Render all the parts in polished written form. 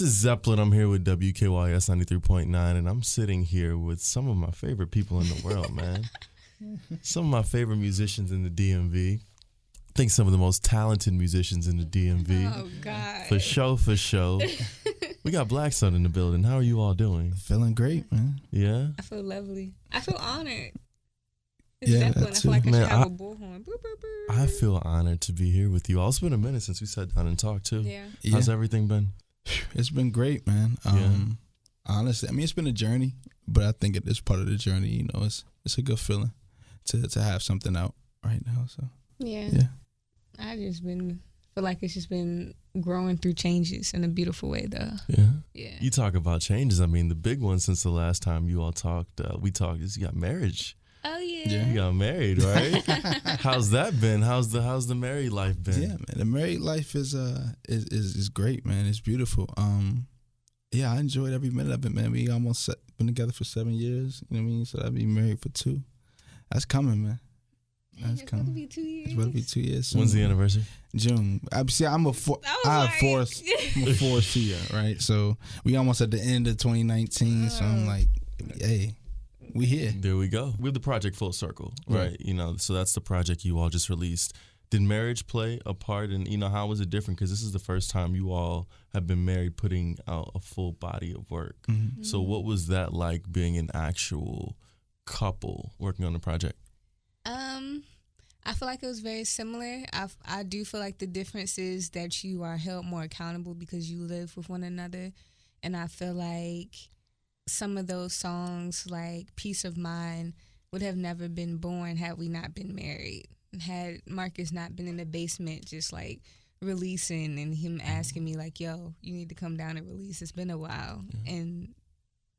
is Zeplyn. I'm here with WKYS 93.9, and I'm sitting here with some of my favorite people in the world, man. Some of my favorite musicians in the DMV. I think some of the most talented musicians in the DMV. Oh, God. For sure. We got BlaqueStone in the building. How are you all doing? Feeling great, man. Yeah? I feel lovely. I feel honored. Yeah, Zeppelin. that I feel like Man, I should have a bullhorn. Boop, boop, boop. I feel honored to be here with you all. It's been a minute since we sat down and talked, too. Yeah. How's everything been? It's been great, man. Honestly, I mean, it's been a journey, but I think it is part of the journey. You know, it's a good feeling to have something out right now. So Yeah. yeah. I just feel like it's just been growing through changes in a beautiful way, though. Yeah. Yeah. You talk about changes. I mean, the big one since the last time you all talked, is you got marriage. Oh, yeah. Yeah. You got married, right? How's that been? How's the married life been? Yeah, man. The married life is great, man. It's beautiful. Yeah, I enjoyed every minute of it, man. We almost been together for 7 years. You know what I mean? So I'll be married for 2. That's coming, man. That's It's coming. about to be 2 years. It's about to be 2 years soon. When's the anniversary? June. I'm a force here, right? So we almost at the end of 2019. So I'm like, hey, we here. There we go. We have the project Full Circle, right? You know, so that's the project you all just released. Did marriage play a part in, how was it different? Because this is the first time you all have been married, putting out a full body of work. Mm-hmm. So what was that like, being an actual couple working on the project? I feel like it was very similar. I do feel like the difference is that you are held more accountable because you live with one another. And I feel like some of those songs, like Peace of Mind, would have never been born had we not been married. Had Marcus not been in the basement just like releasing and him asking me like, yo, you need to come down and release. It's been a while. And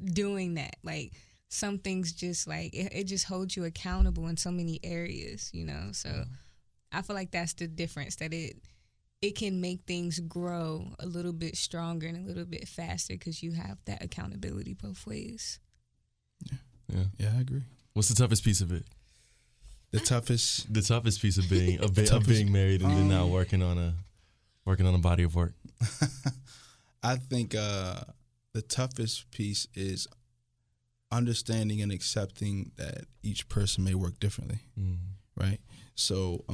doing that, like, some things just like it just holds you accountable in so many areas, so I feel like that's the difference, that it can make things grow a little bit stronger and a little bit faster because you have that accountability both ways. Yeah, I agree. What's the toughest piece of it? The toughest piece of being married and then now working on a body of work. I think the toughest piece is understanding and accepting that each person may work differently, right? So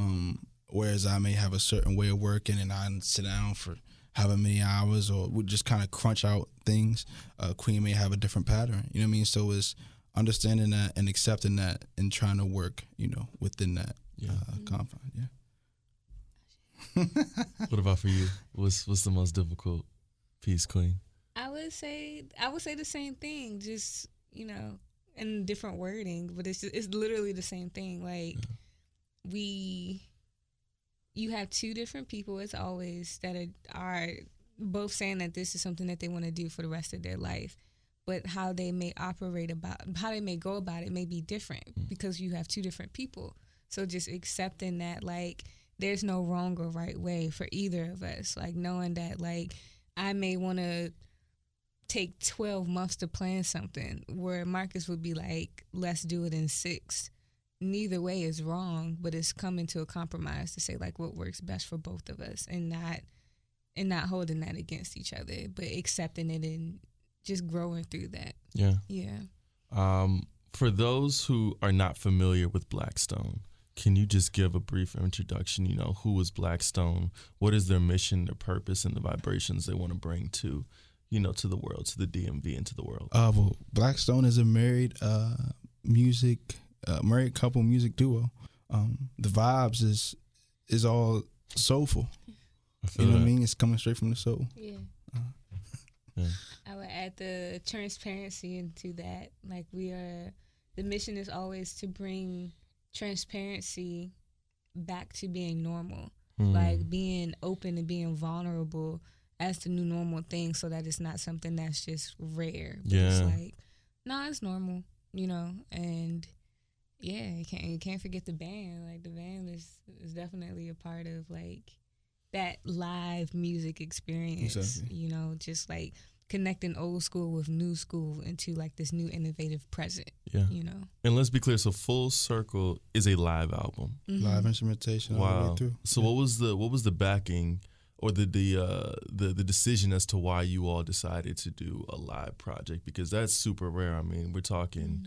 whereas I may have a certain way of working and I sit down for however many hours or would just kind of crunch out things, Queen may have a different pattern, you know what I mean? So it's understanding that and accepting that and trying to work, within that confine, What about for you? What's the most difficult piece, Queen? I would say the same thing, just in different wording, but it's literally the same thing. Like you have two different people, as always, that are both saying that this is something that they want to do for the rest of their life, but how they may how they may go about it may be different because you have two different people. So just accepting that, like, there's no wrong or right way for either of us. Like, knowing that, like, I may want to take 12 months to plan something where Marcus would be like, let's do it in 6. Neither way is wrong, but it's coming to a compromise to say like what works best for both of us and not holding that against each other, but accepting it and just growing through that. For those who are not familiar with BlaqueStone, can you just give a brief introduction? Who is BlaqueStone? What is their mission, their purpose, and the vibrations they want to bring to the world, to the DMV and to the world? Well, BlaqueStone is a married couple music duo. The vibes is all soulful. You know what I mean? It's coming straight from the soul. Yeah. I would add the transparency into that. Like, the mission is always to bring transparency back to being normal. Like, being open and being vulnerable as the new normal thing, so that it's not something that's just rare. But it's like, it's normal, and you can't forget the band. Like, the band is definitely a part of like that live music experience. Exactly. Just like connecting old school with new school into like this new innovative present. And let's be clear, so Full Circle is a live album. Live instrumentation all the way through. So what was the backing or the decision as to why you all decided to do a live project, because that's super rare. I mean, we're talking,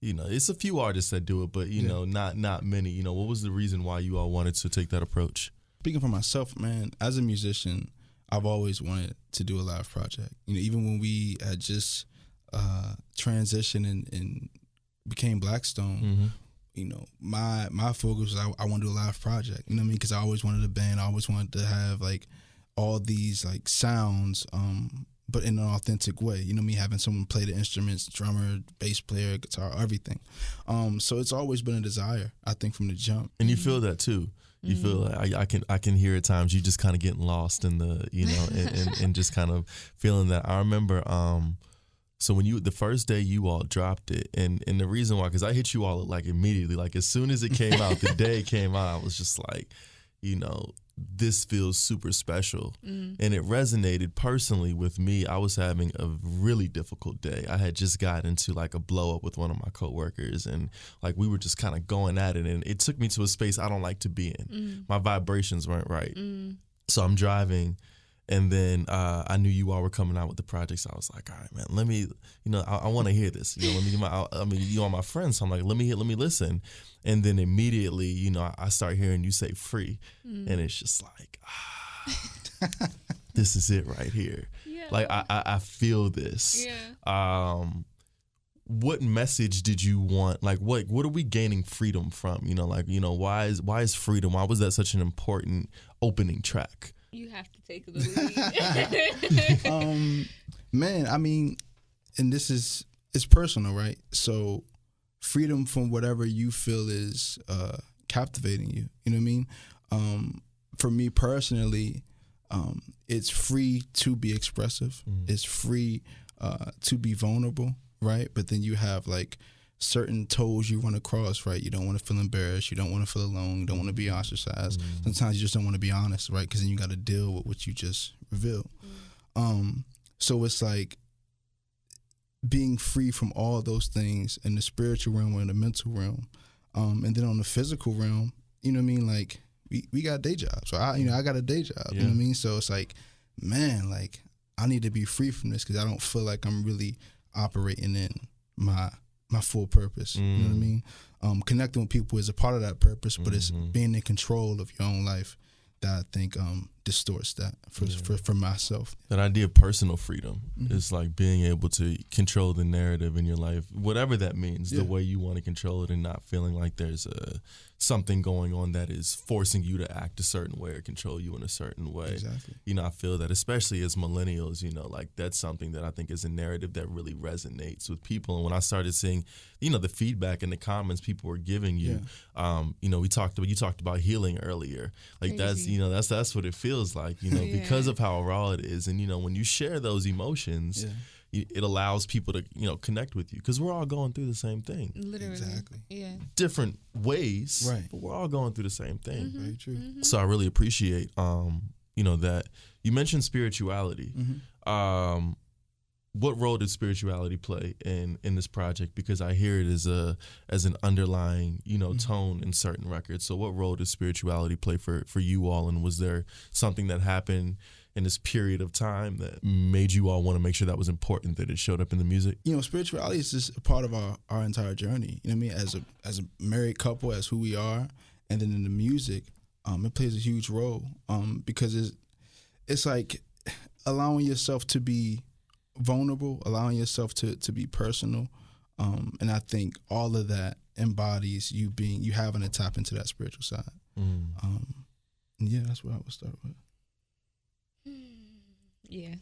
it's a few artists that do it, but not many. What was the reason why you all wanted to take that approach? Speaking for myself, man, as a musician, I've always wanted to do a live project. Even when we had just transitioned and became BlaqueStone, my focus was I want to do a live project. You know what I mean? Because I always wanted a band. I always wanted to have like all these like sounds, but in an authentic way. You know me, having someone play the instruments, drummer, bass player, guitar, everything. So it's always been a desire, I think, from the jump. And you feel that too. You feel like I can hear at times you just kind of getting lost in the and just kind of feeling that. I remember so when the first day you all dropped it, and the reason why, because I hit you all like immediately, like as soon as it came out, the day it came out, I was just like, this feels super special. And it resonated personally with me. I was having a really difficult day. I had just got into like a blow up with one of my coworkers, and like we were just kind of going at it, and it took me to a space I don't like to be in. My vibrations weren't right. So I'm driving, and then I knew you all were coming out with the project, so I was like, all right, man, let me, I want to hear this. Let me get you are my friend, so I'm like, let me listen. And then immediately, I start hearing you say "free," and it's just like, this is it right here. Yeah. Like I feel this. Yeah. What message did you want? Like, what are we gaining freedom from? Why is freedom? Why was that such an important opening track? You have to take the lead. Man, I mean, and it's personal, right? So freedom from whatever you feel is captivating you. You know what I mean? For me personally, it's free to be expressive. It's free to be vulnerable, right? But then you have like certain toes you run across, right? You don't want to feel embarrassed. You don't want to feel alone. You don't want to be ostracized. Sometimes you just don't want to be honest, right? Because then you got to deal with what you just revealed. So it's like being free from all those things in the spiritual realm or in the mental realm. And then on the physical realm, you know what I mean? Like we got day jobs. So I got a day job, you know what I mean? So it's like, man, like I need to be free from this because I don't feel like I'm really operating in my full purpose. You know what I mean? Connecting with people is a part of that purpose, but it's being in control of your own life that I think distorts that for myself. That idea of personal freedom is like being able to control the narrative in your life, whatever that means, the way you want to control it, and not feeling like there's something going on that is forcing you to act a certain way or control you in a certain way. Exactly. I feel that especially as millennials, like that's something that I think is a narrative that really resonates with people. And when I started seeing, the feedback and the comments people were giving you, you talked about healing earlier. Like Crazy. that's what it feels like, because of how raw it is. And, when you share those emotions, it allows people to, connect with you, because we're all going through the same thing. Literally. Exactly. Yeah. Different ways, right? But we're all going through the same thing. Very true. So I really appreciate, that you mentioned spirituality. What role did spirituality play in this project? Because I hear it as an underlying, tone in certain records. So what role did spirituality play for you all? And was there something that happened in this period of time that made you all want to make sure that was important, that it showed up in the music? Spirituality is just a part of our entire journey. You know what I mean? As a married couple, as who we are, and then in the music, it plays a huge role because it's like allowing yourself to be vulnerable, allowing yourself to be personal, and I think all of that embodies you having to tap into that spiritual side. That's what I would start with. Yeah.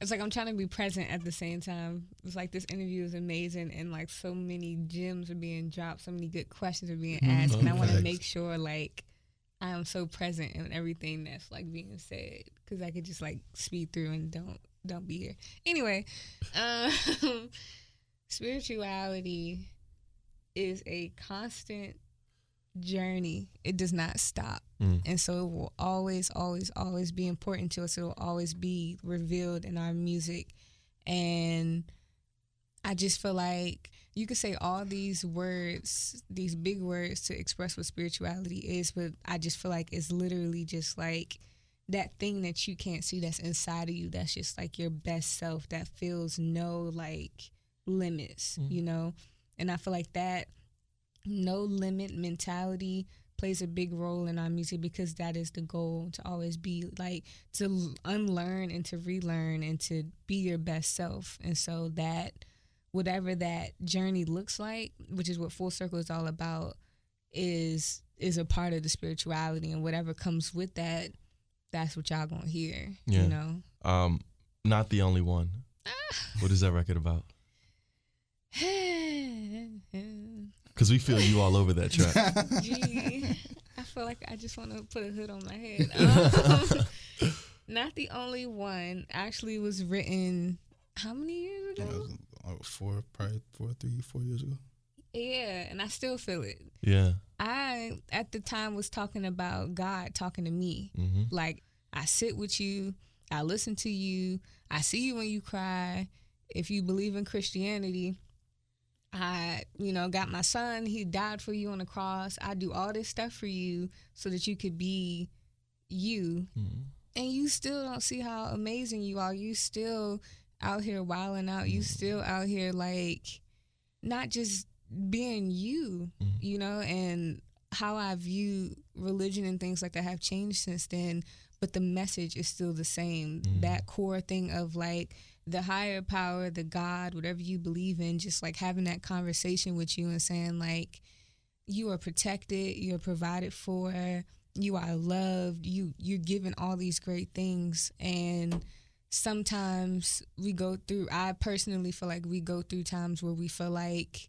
It's like I'm trying to be present at the same time. It's like this interview is amazing, and like so many gems are being dropped, so many good questions are being asked, and I want to make sure like I am so present in everything that's like being said, because I could just like speed through and don't be here. Anyway, spirituality is a constant journey. It does not stop. And so it will always, always, always be important to us. It will always be revealed in our music. And I just feel like you could say all these words, these big words to express what spirituality is, but I just feel like it's literally just like that thing that you can't see that's inside of you, that's just like your best self, that feels no like limits, you know? And I feel like that no limit mentality plays a big role in our music, because that is the goal, to always be like, to unlearn and to relearn and to be your best self. And so that whatever that journey looks like, which is what Full Circle is all about, is a part of the spirituality, and whatever comes with that, that's what y'all gonna hear. Yeah. You know? Not the only one. What is that record about? Because we feel you all over that track. Gee, I feel like I just want to put a hood on my head. Not the only one actually was written how many years ago? 4 years ago. Yeah, and I still feel it. Yeah. I, at the time, was talking about God talking to me. Like, I sit with you, I listen to you, I see you when you cry. If you believe in Christianity, I, got my son, he died for you on the cross. I do all this stuff for you so that you could be you. And you still don't see how amazing you are. You still out here wilding out. You still out here, like, not just being you, and how I view religion and things like that have changed since then, but the message is still the same. That core thing of, like, the higher power, the God, whatever you believe in, just, like, having that conversation with you and saying, like, you are protected, you're provided for, you are loved, you're given all these great things. And sometimes I personally feel like we go through times where we feel like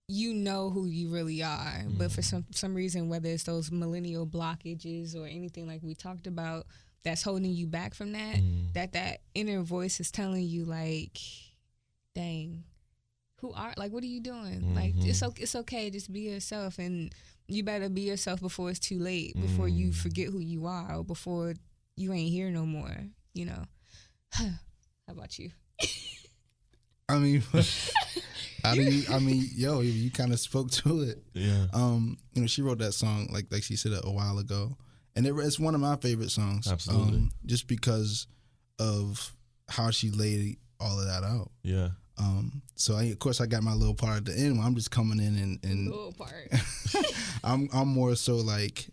you know who you really are, but for some reason, whether it's those millennial blockages or anything like we talked about, that's holding you back from that, that inner voice is telling you, like, dang, what are you doing? Like, it's okay, just be yourself, and you better be yourself before it's too late, before you forget who you are, or before you ain't here no more, How about you? I mean, you kind of spoke to it. Yeah. She wrote that song like she said a while ago, and it's one of my favorite songs. Absolutely. Just because of how she laid all of that out. Yeah. So of course I got my little part at the end where I'm just coming in and little part. I'm more so like,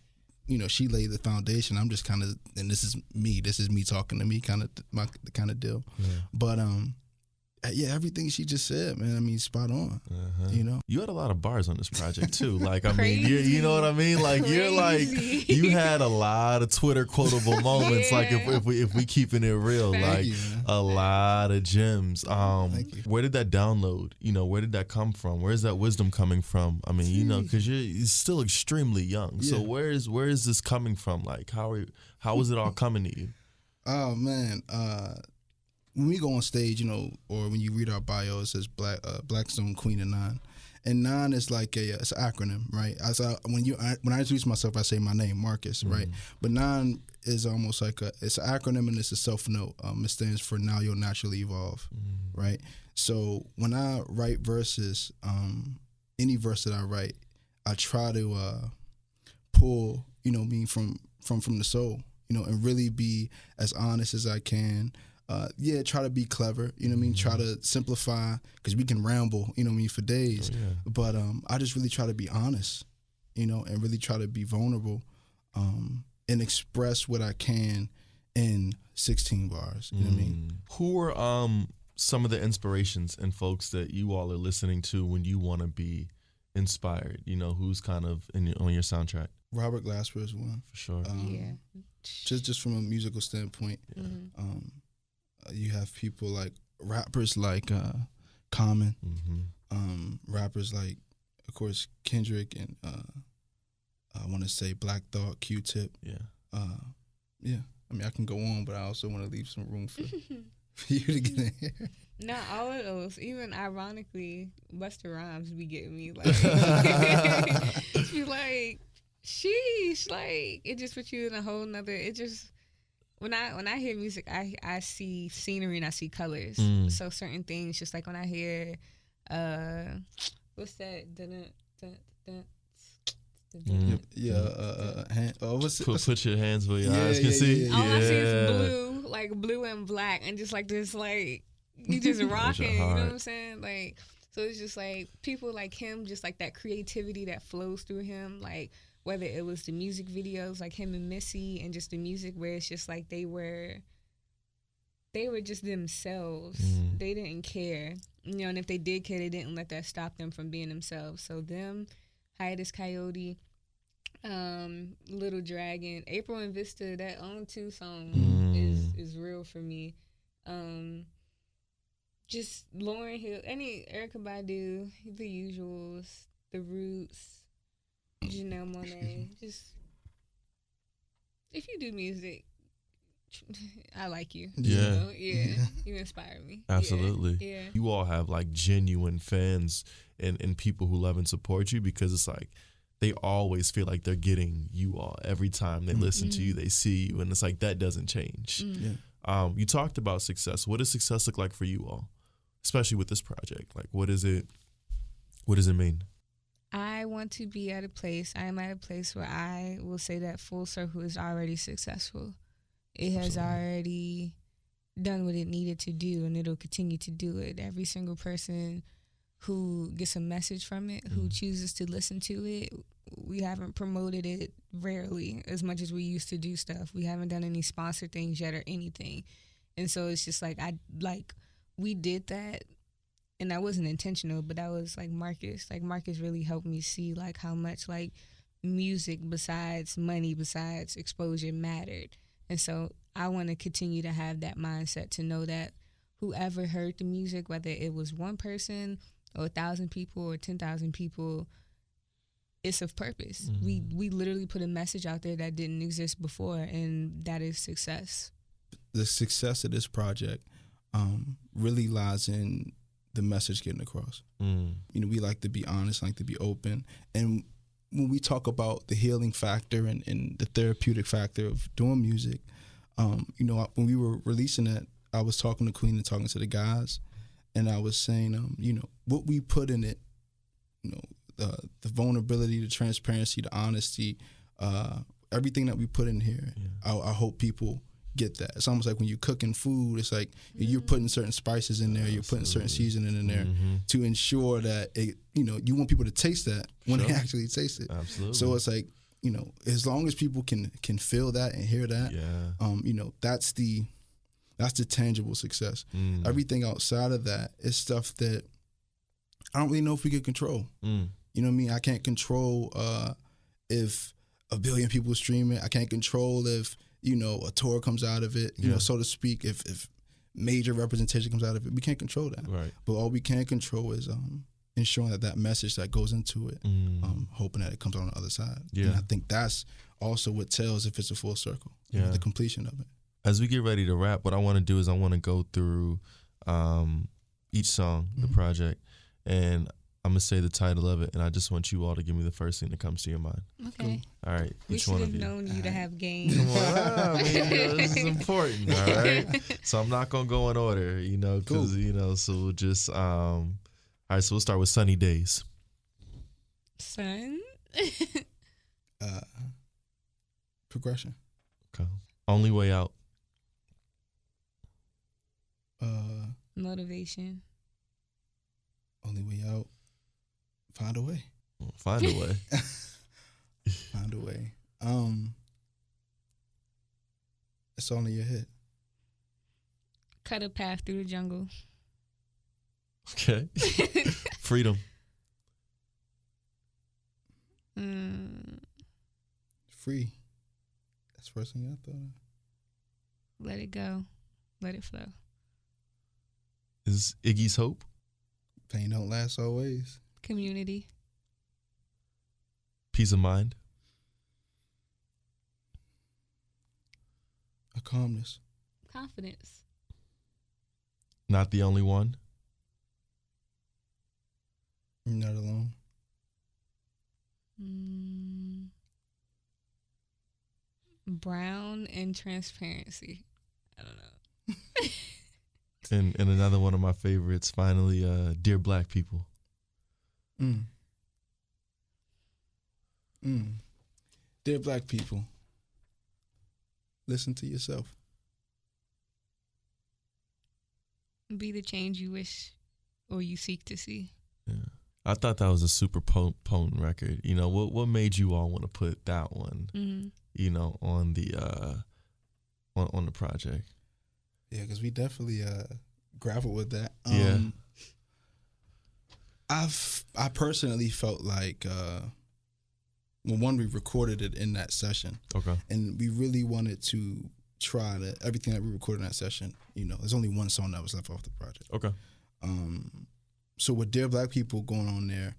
she laid the foundation. I'm just kind of, and this is me talking to me, kind of my kind of deal. Yeah. But yeah, everything she just said, man, I mean, spot on. You had a lot of bars on this project too. Like, I mean, you know what I mean? Like, you're like, you had a lot of Twitter quotable moments. Like, if we keeping it real, like a lot of gems. Where did that download? Where did that come from? Where's that wisdom coming from? I mean, because you're still extremely young. So where is this coming from? Like, how is it all coming to you? Oh man. When we go on stage, or when you read our bio, it says BlaqueStone Queen of Nine, and nine is like it's an acronym, right? When I introduce myself, I say my name, Marcus, right? But nine is almost like it's an acronym, and it's a self-note. It stands for Now You'll Naturally Evolve, right? So when I write verses, any verse that I write, I try to pull, me from the soul, and really be as honest as I can. Try to be clever, try to simplify, because we can ramble, for days. But I just really try to be honest, and really try to be vulnerable, and express what I can in 16 bars. You know what I mean? Who are some of the inspirations and folks that you all are listening to when you want to be inspired? Who's kind of on your soundtrack? Robert Glasper is one. For sure. Just from a musical standpoint. You have people like rappers like Common, rappers like, of course, Kendrick, and I want to say Black Thought, Q-Tip. I mean, I can go on, but I also want to leave some room for you to get in here. No, all of those. Even ironically, Busta Rhymes be getting me like, be like, sheesh, like, it just puts you in a whole nother. It just. When I hear music, I see scenery and I see colors. So certain things, just like when I hear What's that? Put your hands where your eyes can see. All I see is blue, like blue and black, and just like this, like you just rocking. You know what I'm saying? Like, so it's just like people like him, just like that creativity that flows through him, like whether it was the music videos, like him and Missy, and just the music where it's just like they were just themselves. They didn't care, you know, and if they did care, they didn't let that stop them from being themselves. So them, Hiatus Coyote, Little Dragon, April and Vista, that On 2 song is real for me. Just Lauryn Hill, Erykah Badu, The Usuals, The Roots, Janelle Monáe. Just, if you do music, I like you. Yeah. You know? Yeah. You inspire me. Absolutely. Yeah. You all have like genuine fans and people who love and support you, because it's like they always feel like they're getting you all every time they listen to you, they see you, and it's like that doesn't change. You talked about success. What does success look like for you all, especially with this project? Like, what does it mean? I want to be at a place. I am at a place where I will say that Full Circle is already successful. It has already done what it needed to do, and it'll continue to do it. Every single person who gets a message from it, who chooses to listen to it, we haven't promoted it rarely as much as we used to do stuff. We haven't done any sponsored things yet or anything. And so it's just like, we did that, and that wasn't intentional, but that was like Marcus. Like Marcus really helped me see like how much like music besides money, besides exposure mattered. And so I want to continue to have that mindset, to know that whoever heard the music, whether it was one person or 1,000 people or 10,000 people, it's of purpose. We literally put a message out there that didn't exist before, and that is success. The success of this project really lies in the message getting across. You know, we like to be honest, like to be open. And when we talk about the healing factor and the therapeutic factor of doing music, you know, when we were releasing it, I was talking to Queen and talking to the guys, and I was saying, you know, what we put in it, you know, the vulnerability, the transparency, the honesty, everything that we put in here, I hope people get that. It's almost like when you're cooking food, it's like you're putting certain spices in there, you're putting certain seasoning in there to ensure that it, you know, you want people to taste that when they actually taste it. Absolutely. So it's like, you know, as long as people can feel that and hear that, you know, that's the tangible success. Everything outside of that is stuff that I don't really know if we could control. You know what I mean? I can't control if 1 billion people stream it. I can't control if, you know, a tour comes out of it, you know, so to speak, if major representation comes out of it. We can't control that. Right. But all we can control is ensuring that message that goes into it, hoping that it comes out on the other side. Yeah. And I think that's also what tells if it's a full circle, you know, the completion of it. As we get ready to wrap, what I want to do is I want to go through each song, the project, and I'm going to say the title of it, and I just want you all to give me the first thing that comes to your mind. Okay. All right. We should have known you to have game. Come on. I mean, you know, this is important, all right? So I'm not going to go in order, you know, because, you know, so we'll just, all right, so we'll start with Sunny Days. Sun. Progression. Okay. Only Way Out. Motivation. Only Way Out. Find a way. Find a way. Find a way. It's all in your head. Cut a path through the jungle. Okay. Freedom. Free. That's the first thing I thought of. Let it go. Let it flow. Is Iggy's Hope? Pain don't last always. Community. Peace of Mind. A calmness. Confidence. Not the Only One. You're not alone. Brown and transparency. I don't know. And another one of my favorites, finally, Dear Black People. Dear Black people, listen to yourself. Be the change you wish or you seek to see. Yeah. I thought that was a super potent record. You know, what made you all want to put that one, you know, on the on the project? Yeah, because we definitely grappled with that. I personally felt like when we recorded it in that session. Okay. And we really wanted to try to everything that we recorded in that session. You know, there's only one song that was left off the project. Okay. So with Dear Black People going on there,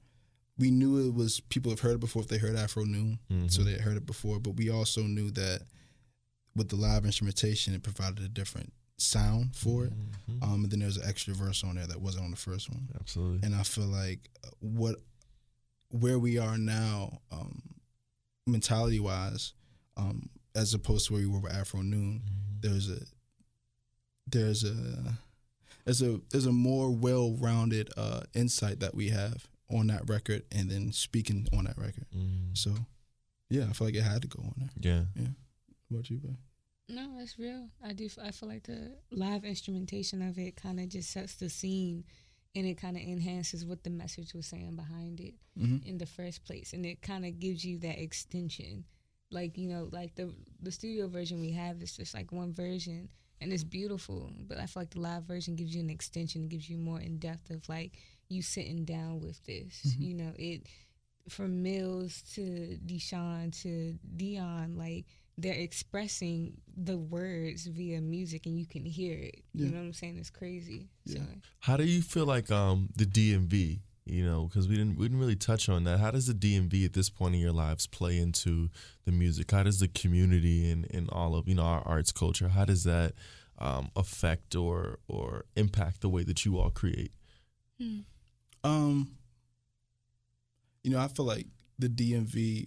we knew it was people have heard it before if they heard Afro Noon, so they had heard it before. But we also knew that with the live instrumentation, it provided a different sound for it. And then there's an extra verse on there that wasn't on the first one. Absolutely. And I feel like where we are now, mentality wise, as opposed to where we were with Afro Noon, there's a more well-rounded insight that we have on that record, and then speaking on that record. So, yeah, I feel like it had to go on there. Yeah. What about you, babe? No, that's real. I feel like the live instrumentation of it kind of just sets the scene, and it kind of enhances what the message was saying behind it in the first place, and it kind of gives you that extension. Like, you know, like the studio version we have is just like one version, and it's beautiful, but I feel like the live version gives you an extension, gives you more in depth of like you sitting down with this. You know, it from Mills to Deshaun to Dion, like they're expressing the words via music, and you can hear it. You know what I'm saying? It's crazy. Yeah. So. How do you feel like the DMV? You know, because we didn't really touch on that. How does the DMV at this point in your lives play into the music? How does the community and all of, you know, our arts culture, how does that affect or impact the way that you all create? You know, I feel like the DMV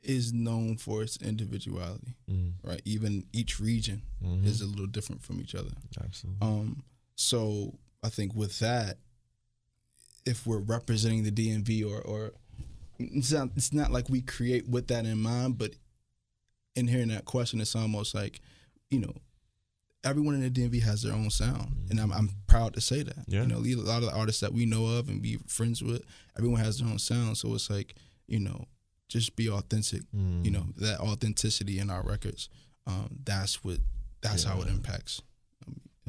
is known for its individuality, right? Even each region is a little different from each other. Absolutely. So I think with that, if we're representing the DMV or it's not like we create with that in mind, but in hearing that question, it's almost like, you know, everyone in the DMV has their own sound, and I'm proud to say that. Yeah. You know, a lot of the artists that we know of and be friends with, everyone has their own sound. So it's like, you know, just be authentic. You know, that authenticity in our records. That's how it impacts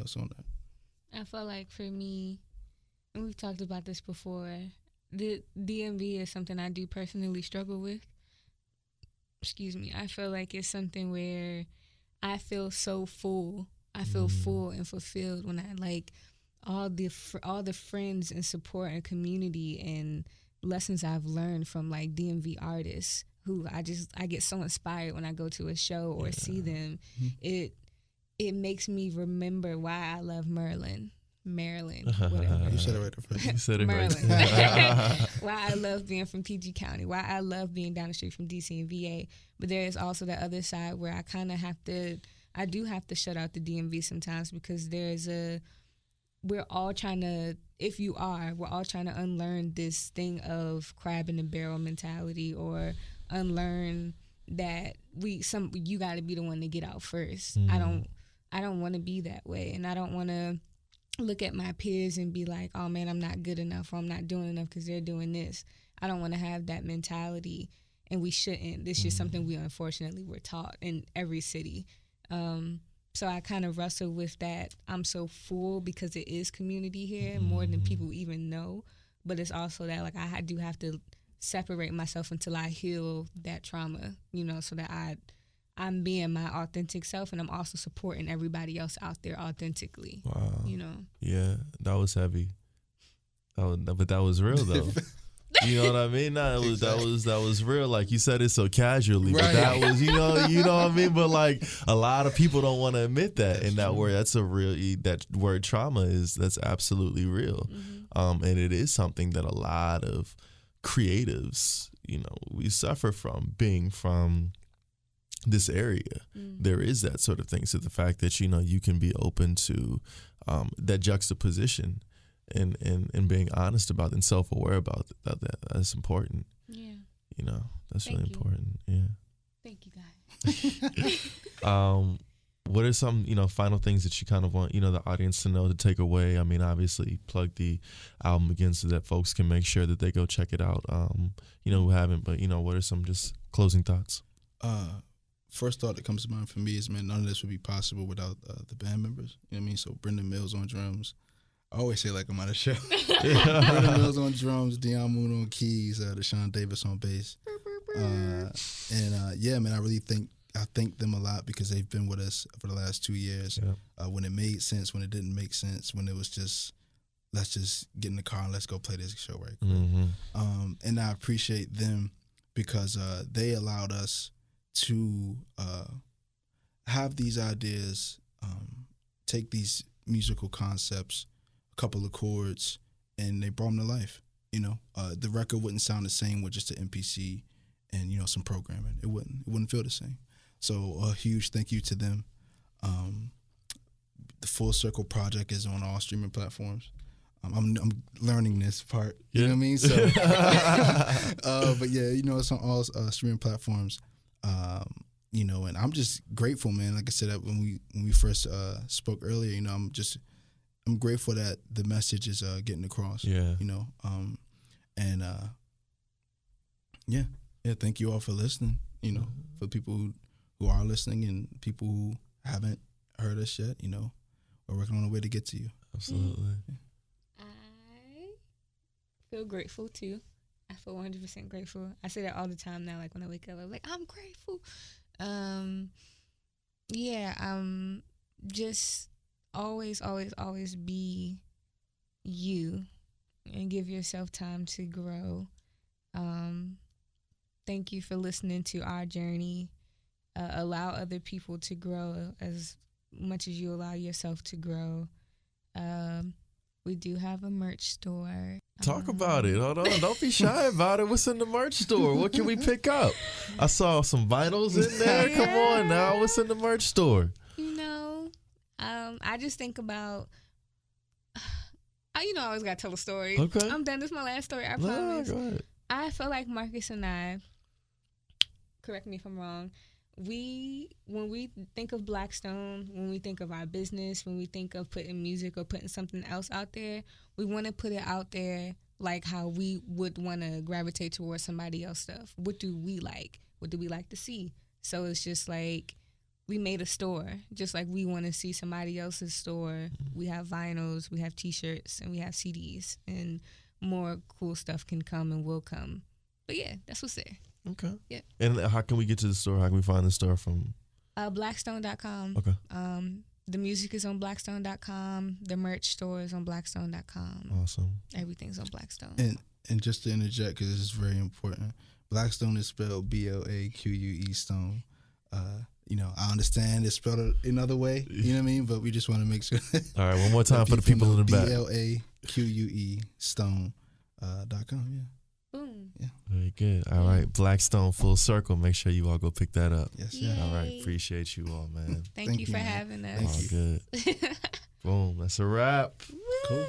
us on that. I feel like for me, and we've talked about this before, the DMV is something I do personally struggle with. Excuse me. I feel like it's something where I feel so full. I feel full and fulfilled when I like all the friends and support and community and lessons I've learned from like DMV artists who I get so inspired when I go to a show or see them. It makes me remember why I love Maryland, whatever. You said it right the first time. You said it Maryland. right. Why I love being from PG County, why I love being down the street from DC and VA. But there is also that other side where I kind of I do have to shut out the DMV sometimes, because we're all trying to unlearn this thing of crab in the barrel mentality, or unlearn that you got to be the one to get out first. I don't want to be that way, and I don't want to look at my peers and be like, oh man, I'm not good enough, or I'm not doing enough because they're doing this. I don't want to have that mentality, and we shouldn't. This is something we unfortunately were taught in every city. So I kind of wrestle with that. I'm so full because it is community here more than people even know, but it's also that like I do have to separate myself until I heal that trauma, you know, so that I'm being my authentic self, and I'm also supporting everybody else out there authentically. Wow. You know? Yeah, that was heavy. But that was real though. You know what I mean? No, that was real. Like you said it so casually, but that was you know what I mean. But like a lot of people don't want to admit that, and that word, that word trauma that's absolutely real, and it is something that a lot of creatives, you know, we suffer from, being from this area, there is that sort of thing. So the fact that, you can be open to that juxtaposition and being honest about and self-aware about that, that's important. Yeah. That's Thank really you. important. Yeah. Thank you, guys. What are some, final things that you kind of want, the audience to know, to take away? I mean, obviously plug the album again so that folks can make sure that they go check it out, who haven't, but, what are some just closing thoughts? First thought that comes to mind for me is, man, none of this would be possible without the band members. You know what I mean? So Brendan Mills on drums. I always say like I'm on a show. Brendan Mills on drums, Deion Moon on keys, Deshaun Davis on bass. Yeah, man, I thank them a lot because they've been with us for the last 2 years. Yeah. When it made sense, when it didn't make sense, when it was just, let's just get in the car and let's go play this show right quick. Mm-hmm. And I appreciate them because they allowed us to have these ideas, take these musical concepts, a couple of chords, and they brought them to life. The record wouldn't sound the same with just an MPC and some programming. It wouldn't feel the same. So a huge thank you to them. The Full Circle project is on all streaming platforms. I'm learning this part. You know what I mean? So, but yeah, it's on all streaming platforms. And I'm just grateful, man. Like I said, when we first spoke earlier, I'm grateful that the message is getting across. Yeah. Thank you all for listening. For people who are listening and people who haven't heard us yet, we're working on a way to get to you. Absolutely. I feel grateful too. I feel 100% grateful. I say that all the time now. Like when I wake up, I'm like, I'm grateful. Just always be you and give yourself time to grow. Thank you for listening to our journey. Allow other people to grow as much as you allow yourself to grow. We do have a merch store. Talk about it. Hold on. Don't be shy about it. What's in the merch store? What can we pick up? I saw some vinyls in there. Yeah. Come on now. What's in the merch store? I just think about, I always got to tell a story. Okay. I'm done. This is my last story. I promise. Go ahead. I feel like Marcus and I, correct me if I'm wrong, when we think of BlaqueStone, when we think of our business, when we think of putting music or putting something else out there, we want to put it out there like how we would want to gravitate towards somebody else's stuff. What do we like? What do we like to see? So it's just like we made a store, just like we want to see somebody else's store. We have vinyls, we have T-shirts, and we have CDs, and more cool stuff can come and will come. But yeah, that's what's there. Okay. Yeah. And how can we get to the store? How can we find the store from? BlaqueStone.com. Okay. The music is on BlaqueStone.com. The merch store is on BlaqueStone.com. Awesome. Everything's on BlaqueStone. And just to interject, because this is very important, BlaqueStone is spelled BLAQUE Stone. I understand it's spelled another way. You know what I mean? But we just want to make sure. All right, one more time for the people in the back. BLAQUE Stone.com. Yeah. Boom. Yeah. Very good. All right. BlaqueStone Full Circle. Make sure you all go pick that up. Yes, yeah. All right. Appreciate you all, man. Thank you for having us. All good. Boom. That's a wrap. Cool.